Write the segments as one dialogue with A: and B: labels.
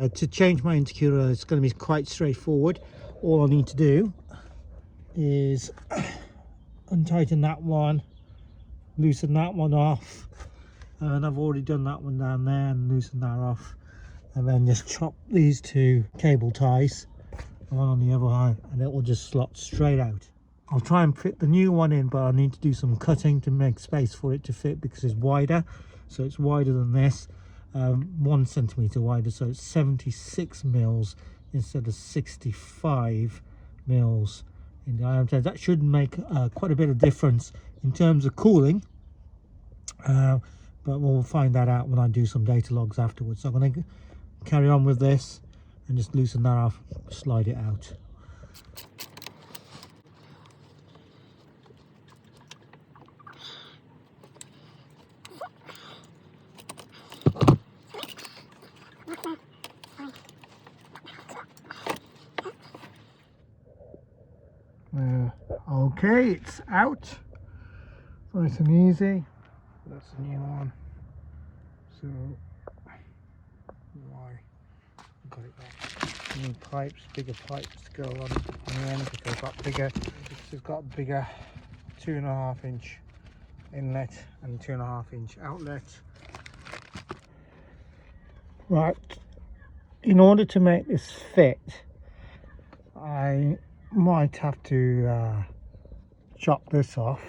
A: To change my intercooler, it's going to be quite straightforward. All I need to do is untighten that one, loosen that one off, and I've already done that one down there and loosened that off, and then just chop these two cable ties, one on the other eye, and it will just slot straight out. I'll try and fit the new one in, but I need to do some cutting to make space for it to fit because it's wider. So it's wider than this, 1 centimeter wider, so it's 76 mils instead of 65 mils in diameter. That should make quite a bit of difference in terms of cooling, but we'll find that out when I do some data logs afterwards. So I'm going to carry on with this and just loosen that off, slide it out. Okay, it's out, nice and easy. That's the new one. So why got it back? New pipes, bigger pipes to go on the end because it's got a bigger 2.5 inch inlet and 2.5 inch outlet. Right, in order to make this fit, I might have to chop this off.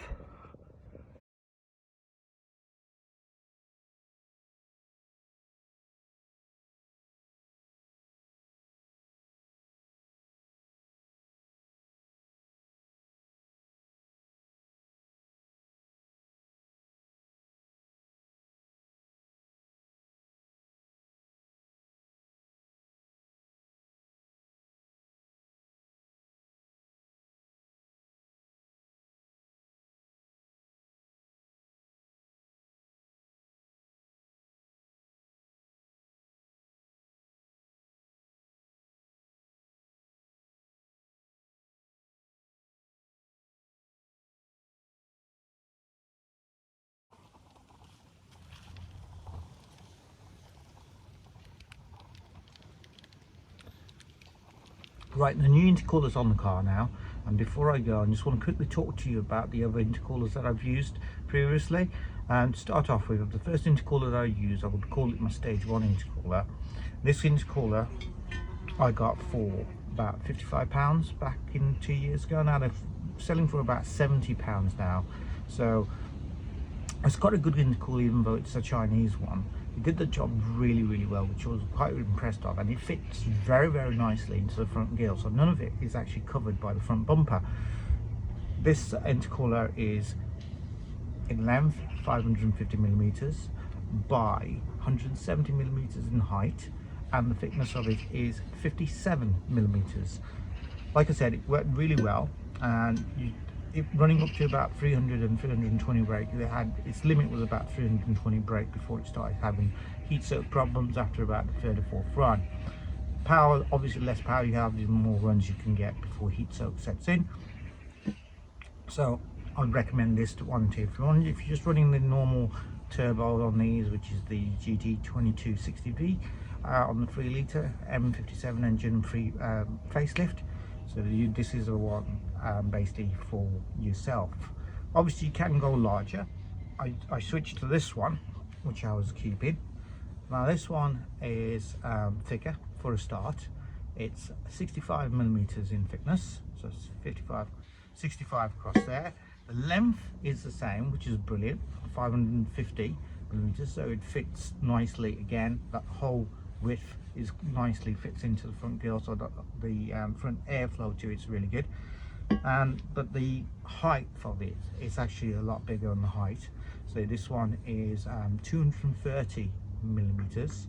A: Right, the new intercooler's on the car now, and before I go, I just want to quickly talk to you about the other intercoolers that I've used previously. And to start off with, the first intercooler that I used, I would call it my stage 1 intercooler. This intercooler I got for about £55 back in 2 years ago. Now they're selling for about £70 now, so it's got a good intercooler even though it's a Chinese one. It did the job really well, which I was quite impressed of, and it fits very nicely into the front grille, so none of it is actually covered by the front bumper. This intercooler is in length 550mm by 170mm in height, and the thickness of it is 57mm. Like I said, it worked really well, and running up to about 300 and 320 brake. Its limit was about 320 brake before it started having heat soak problems after about the third or fourth run. Power, obviously less power you have, the more runs you can get before heat soak sets in. So I'd recommend this one too. If you're just running the normal turbo on these, which is the GT2260V on the 3 litre M57 engine facelift. So this is the one basically for yourself. Obviously you can go larger. I switched to this one, which I was keeping. Now this one is thicker for a start. It's 65mm in thickness, so it's 65 across there. The length is the same, which is brilliant, 550mm, so it fits nicely. Again, that whole width is nicely fits into the front grille, so that the front airflow to it's really good. But the height of it is actually a lot bigger on the height. So this one is 230mm.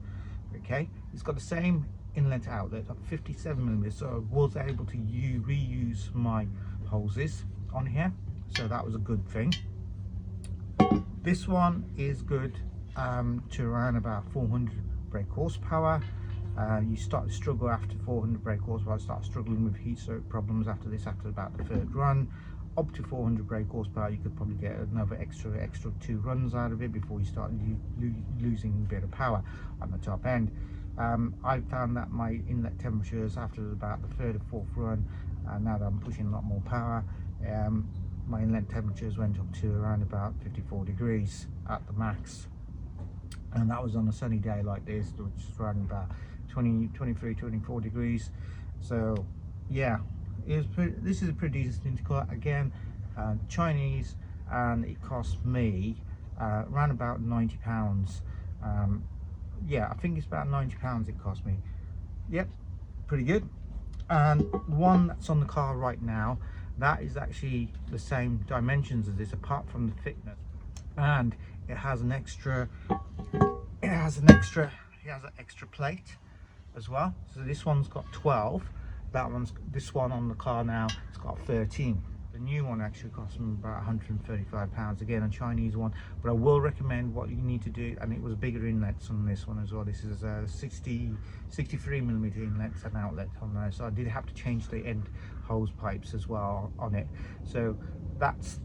A: Okay, it's got the same inlet outlet of 57mm, so I was able to reuse my hoses on here, so that was a good thing. This one is good to around about 400 brake horsepower. You start to struggle after 400 brake horsepower, start struggling with heat soak problems after about the third run. Up to 400 brake horsepower, you could probably get another extra 2 runs out of it before you start losing a bit of power on the top end. I found that my inlet temperatures after about the third or fourth run, now that I'm pushing a lot more power, my inlet temperatures went up to around about 54 degrees at the max, and that was on a sunny day like this, which is around about 23, 24 degrees. So yeah, this is a pretty decent intercooler. Again, Chinese, and it cost me around about £90. Yeah, I think it's about £90 it cost me. Yep, pretty good. And the one that's on the car right now, that is actually the same dimensions as this, apart from the thickness, and it has an extra plate as well. So this one's got 12, this one on the car now, it's got 13. The new one actually cost me about £135, again a Chinese one, but I will recommend what you need to do, and it was bigger inlets on this one as well. This is a 63mm inlets and outlet on there, so I did have to change the end hose pipes as well on it. So that's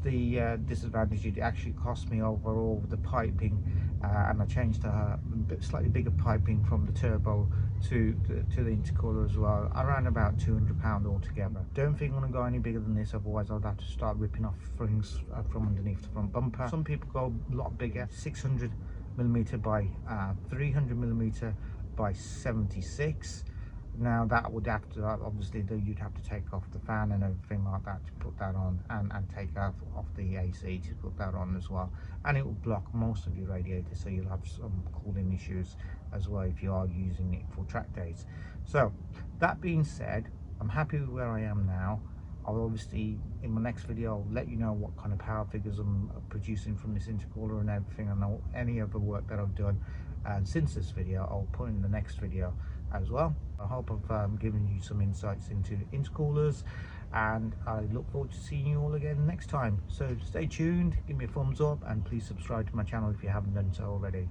A: the disadvantage. It actually cost me overall the piping, and I changed a slightly bigger piping from the turbo to the intercooler as well, around about £200 altogether. Don't think I'm going to go any bigger than this, otherwise I'll have to start ripping off things from underneath the front bumper. Some people go a lot bigger, 600mm by 300mm by 76. Now that would have to, obviously you'd have to take off the fan and everything like that to put that on, and take off the AC to put that on as well, and it will block most of your radiators, so you'll have some cooling issues as well if you are using it for track days. So that being said, I'm happy with where I am now. I'll obviously, in my next video, I'll let you know what kind of power figures I'm producing from this intercooler and everything, and any other work that I've done. And since this video, I'll put in the next video as well. I hope I've given you some insights into intercoolers, and I look forward to seeing you all again next time. So stay tuned, give me a thumbs up, and please subscribe to my channel if you haven't done so already.